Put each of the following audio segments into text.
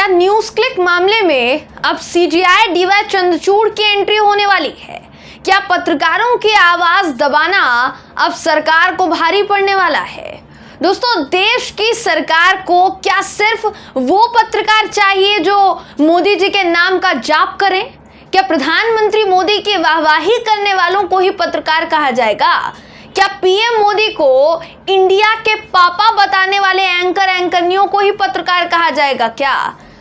क्या news click मामले में अब सीजीआई डीवाई चंद्रचूड़ की एंट्री होने वाली है? क्या पत्रकारों की आवाज दबाना अब सरकार को भारी पड़ने वाला है? दोस्तों, देश की सरकार को क्या सिर्फ वो पत्रकार चाहिए जो मोदी जी के नाम का जाप करें? क्या प्रधानमंत्री मोदी की वाहवाही करने वालों को ही पत्रकार कहा जाएगा? क्या पीएम मोदी को इंडिया के पापा बताने वाले एंकरनियों को ही पत्रकार कहा जाएगा क्या?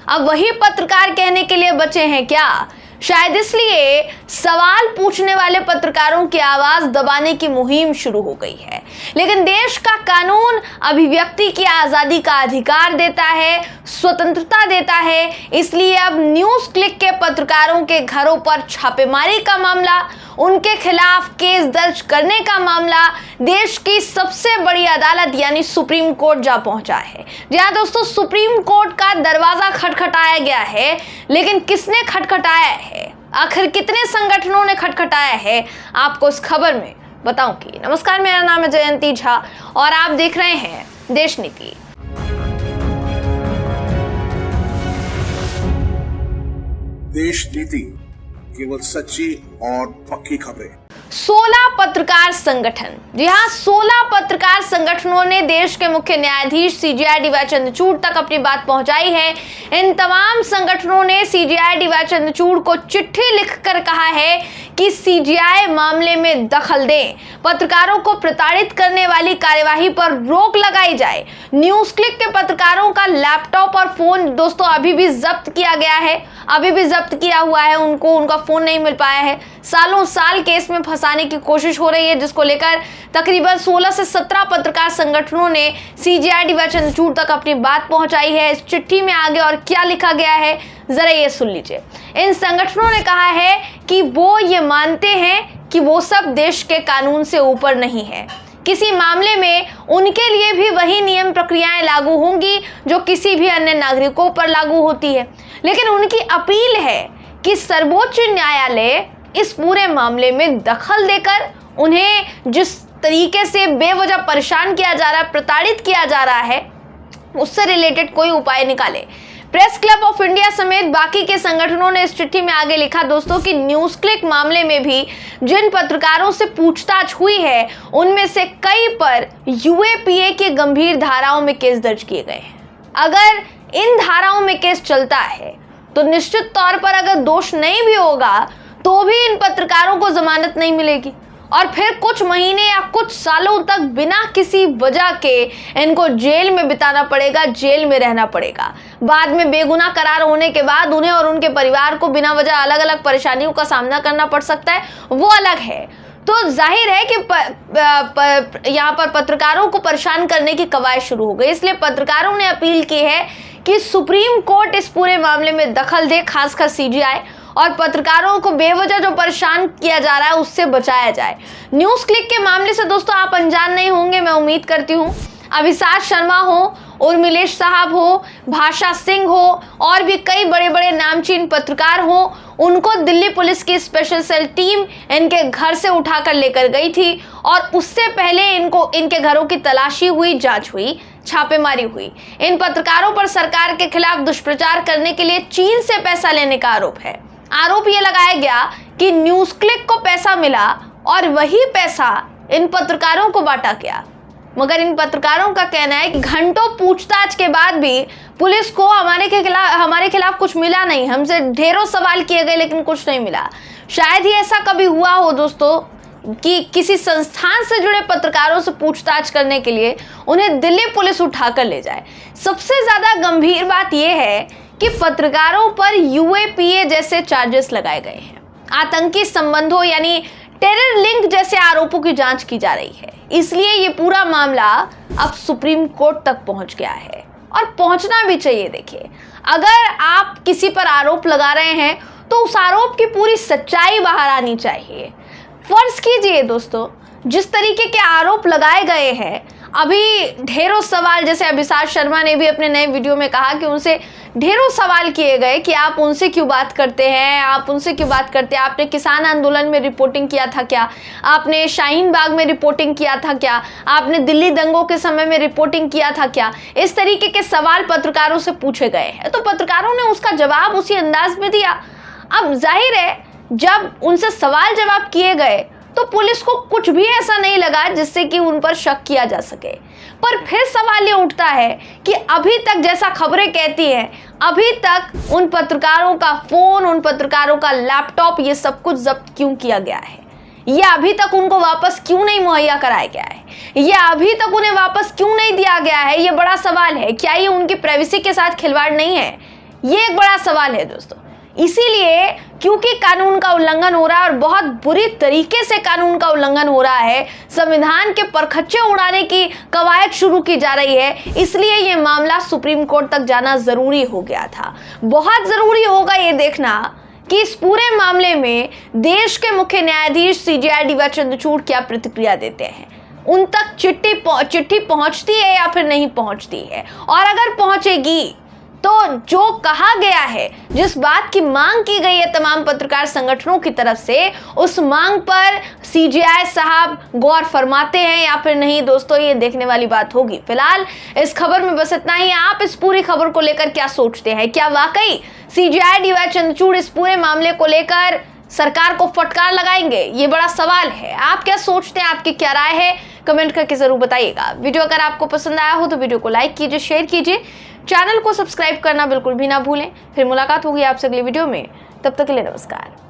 अब वही पत्रकार कहने के लिए बचे हैं क्या? शायद इसलिए सवाल पूछने वाले पत्रकारों की आवाज दबाने की मुहिम शुरू हो गई है। लेकिन देश का कानून अभिव्यक्ति की आजादी का अधिकार देता है, स्वतंत्रता देता है, इसलिए अब न्यूज क्लिक के पत्रकारों के घरों पर छापेमारी का मामला, उनके खिलाफ केस दर्ज करने का मामला देश की सबसे बड़ी अदालत यानी सुप्रीम कोर्ट जा पहुंचा है। जी हां दोस्तों, सुप्रीम कोर्ट का दरवाजा खटखटाया गया है, लेकिन किसने खटखटाया है? आखिर कितने संगठनों ने खटखटाया है? आपको इस खबर में बताऊंगी। नमस्कार, मेरा नाम है जयंती झा और आप देख रहे हैं देश नीति। देश नीति, केवल सच्ची और पक्की खबरें। 16 पत्रकार संगठन, जी हाँ, 16 पत्रकार संगठनों ने देश के मुख्य न्यायाधीश सीजीआई डीवाई चंद्रचूड़ तक अपनी बात पहुंचाई है। इन तमाम संगठनों ने सीजीआई डीवाई चंद्रचूड़ को चिट्ठी लिखकर कहा है कि सीजीआई मामले में दखल दें, पत्रकारों को प्रताड़ित करने वाली कार्यवाही पर रोक लगाई जाए। न्यूज क्लिक के पत्रकारों का लैपटॉप और फोन दोस्तों अभी भी जब्त किया गया है, अभी भी जब्त किया हुआ है, उनका फोन नहीं मिल पाया है। सालों साल केस में फंसाने की कोशिश हो रही है, जिसको लेकर तकरीबन 16 से 17 पत्रकार संगठनों ने सीजीआई डीवाई चंद्रचूड़ तक अपनी बात पहुंचाई है। इस चिट्ठी में आगे और क्या लिखा गया है, जरा ये सुन लीजिए। इन संगठनों ने कहा है कि वो ये मानते हैं कि वो सब देश के कानून से ऊपर नहीं है। किसी मामले में उनके लिए भी वही नियम प्रक्रियाएं लागू होंगी जो किसी भी अन्य नागरिकों पर लागू होती है। लेकिन उनकी अपील है कि सर्वोच्च न्यायालय इस पूरे मामले में दखल देकर उन्हें जिस तरीके से बेवजह परेशान किया जा रहा है, प्रताड़ित किया जा रहा है, उससे रिलेटेड कोई उपाय निकाले। प्रेस क्लब ऑफ इंडिया समेत बाकी के संगठनों ने इस चिट्ठी में आगे लिखा दोस्तों कि न्यूज क्लिक मामले में भी जिन पत्रकारों से पूछताछ हुई है, उनमें से कई पर यूएपीए की गंभीर धाराओं में केस दर्ज किए गए हैं। अगर इन धाराओं में केस चलता है तो निश्चित तौर पर अगर दोष नहीं भी होगा तो भी इन पत्रकारों को जमानत नहीं मिलेगी और फिर कुछ महीने या कुछ सालों तक बिना किसी वजह के इनको जेल में बिताना पड़ेगा, जेल में रहना पड़ेगा। बाद में बेगुनाह करार होने के बाद उन्हें और उनके परिवार को बिना वजह अलग अलग परेशानियों का सामना करना पड़ सकता है, वो अलग है। तो जाहिर है कि यहाँ पर पत्रकारों को परेशान करने की कवायद शुरू हो गई। इसलिए पत्रकारों ने अपील की है कि सुप्रीम कोर्ट इस पूरे मामले में दखल दे, खासकर सीजीआई, और पत्रकारों को बेवजह जो परेशान किया जा रहा है उससे बचाया जाए। न्यूज क्लिक के मामले से दोस्तों आप अनजान नहीं होंगे, मैं उम्मीद करती हूँ। अभिषेक शर्मा हो, उर्मिलेश साहब हो, भाषा सिंह हो और भी कई बड़े बड़े नामचीन पत्रकार हो, उनको दिल्ली पुलिस की स्पेशल सेल टीम इनके घर से उठाकर लेकर गई थी और उससे पहले इनके घरों की तलाशी हुई, जांच हुई, छापेमारी हुई। इन पत्रकारों पर सरकार के खिलाफ दुष्प्रचार करने के लिए चीन से पैसा लेने का आरोप है। आरोप यह लगाया गया कि न्यूज क्लिक को पैसा मिला और वही पैसा इन पत्रकारों को बांटा गया। मगर इन पत्रकारों का कहना है कि घंटों पूछताछ के बाद भी पुलिस को हमारे खिलाफ कुछ मिला नहीं, हमसे ढेरों सवाल किए गए लेकिन कुछ नहीं मिला। शायद ही ऐसा कभी हुआ हो दोस्तों कि किसी संस्थान से जुड़े पत्रकारों से पूछताछ करने के लिए उन्हें दिल्ली पुलिस उठाकर ले जाए। सबसे ज्यादा गंभीर बात यह है कि पत्रकारों पर यूएपीए जैसे चार्जेस लगाए गए हैं। आतंकी संबंधों यानी टेरर लिंक जैसे आरोपों की जांच की जा रही है। इसलिए ये पूरा मामला अब सुप्रीम कोर्ट तक पहुंच गया है और पहुंचना भी चाहिए। देखिए, अगर आप किसी पर आरोप लगा रहे हैं तो उस आरोप की पूरी सच्चाई बाहर आनी चाहिए। फर्ज कीजिए दोस्तों, जिस तरीके के आरोप लगाए गए हैं, अभी ढेरों सवाल, जैसे अभिषेक शर्मा ने भी अपने नए वीडियो में कहा कि उनसे ढेरों सवाल किए गए कि आप उनसे क्यों बात करते हैं, आप उनसे क्यों बात करते हैं, आपने किसान आंदोलन में रिपोर्टिंग किया था क्या, आपने शाहीन बाग में रिपोर्टिंग किया था क्या, आपने दिल्ली दंगों के समय में रिपोर्टिंग किया था क्या। इस तरीके के सवाल पत्रकारों से पूछे गए हैं, तो पत्रकारों ने उसका जवाब उसी अंदाज में दिया। अब जाहिर है जब उनसे सवाल जवाब किए गए तो पुलिस को कुछ भी ऐसा नहीं लगा जिससे कि उन पर शक किया जा सके। पर फिर सवाल ये उठता है कि अभी तक, जैसा खबरें कहती हैं, अभी तक उन पत्रकारों का फोन, उन पत्रकारों का लैपटॉप, ये सब कुछ जब्त क्यों किया गया है? ये अभी तक उनको वापस क्यों नहीं मुहैया कराया गया है? ये अभी तक उन्हें वापस क्यों नहीं दिया गया है? ये बड़ा सवाल है। क्या ये उनकी प्राइवेसी के साथ खिलवाड़ नहीं है? ये एक बड़ा सवाल है दोस्तों। इसीलिए क्योंकि कानून का उल्लंघन हो रहा है और बहुत बुरी तरीके से कानून का उल्लंघन हो रहा है, संविधान के परखच्चे उड़ाने की कवायद शुरू की जा रही है, इसलिए ये मामला सुप्रीम कोर्ट तक जाना जरूरी हो गया था। बहुत जरूरी होगा ये देखना कि इस पूरे मामले में देश के मुख्य न्यायाधीश CJI DY चंद्रचूड़ क्या प्रतिक्रिया देते हैं, उन तक चिट्ठी पहुंचती है या फिर नहीं पहुंचती है, और अगर पहुंचेगी तो जो कहा गया है, जिस बात की मांग की गई है तमाम पत्रकार संगठनों की तरफ से, उस मांग पर CJI साहब गौर फरमाते हैं या फिर नहीं, दोस्तों ये देखने वाली बात होगी। फिलहाल इस खबर में बस इतना ही। आप इस पूरी खबर को लेकर क्या सोचते हैं? क्या वाकई CJI DY चंद्रचूड़ इस पूरे मामले को लेकर सरकार को फटकार लगाएंगे? ये बड़ा सवाल है। आप क्या सोचते हैं? आपकी क्या राय है? कमेंट करके जरूर बताइएगा। वीडियो अगर आपको पसंद आया हो तो वीडियो को लाइक कीजिए, शेयर कीजिए, चैनल को सब्सक्राइब करना बिल्कुल भी ना भूलें। फिर मुलाकात होगी आपसे अगली वीडियो में, तब तक के लिए नमस्कार।